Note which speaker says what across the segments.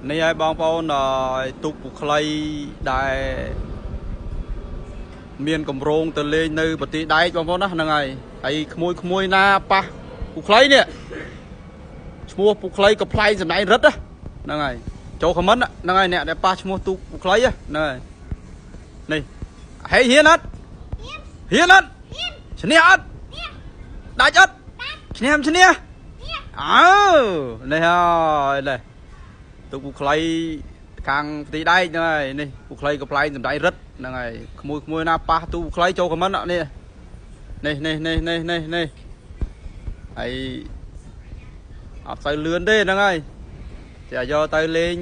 Speaker 1: នេះឲ្យបងប្អូនទូកពូខ្លីដែលមានកម្រងទៅលេងនៅប្រទេសដែកបងប្អូនណាហ្នឹងហើយក្មួយណាប៉ះពូខ្លីនេះឈ្មោះពូខ្លីក៏ផ្លែងសម្ដែងរឹតហ្នឹងហើយចូលខមមិនហ្នឹងហើយអ្នកដែលប៉ះឈ្មោះទូកពូខ្លីហ្នឹងហើយនេះហេហ៊ានអត់ហ៊ានអត់ឈ្នះអត់ដាច់អត់ឈ្នះអើនេះហើយនេះទូកពូខ្លីខាងប្រទេសដែកហ្នឹងហើយនេះពូខ្លីក៏ផ្លែងសម្ដែងរឹតហ្នឹងហើយក្មួយណាប៉ះទូកពូខ្លីចូលខមមិននេះហើយអត់ទៅលឿនទេហ្នឹងហើយតែយកទៅលេង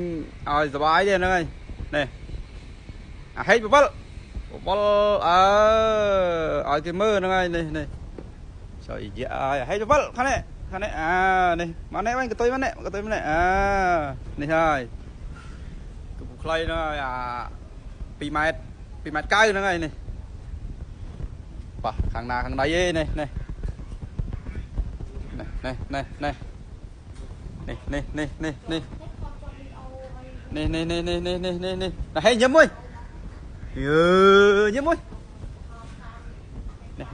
Speaker 1: ឲ្យសុបាយទេហ្នឹងហើយនេះអាហេតុបបលឲ្យគេមើលហ្នឹងហើយនេះចូលយាឲ្យអាហេតុបបលខាងនេះនេះមកនេះវិញកតុយមកនេះនេះហើយទូកខ្លីហ្នឹងហើយ2ម៉ែត្រ2.9 ហ្នឹងហើយនេះប៉ះខាងណាខាងណៃឯនេះនេះហេញ៉ាំមួយញ៉ាំមួយនេះ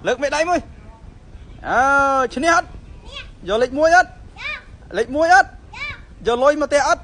Speaker 1: លើកមេដៃមួយឈ្នះអត់យកលេខ1អត់លេខ1អត់យកលុយមកទេអត់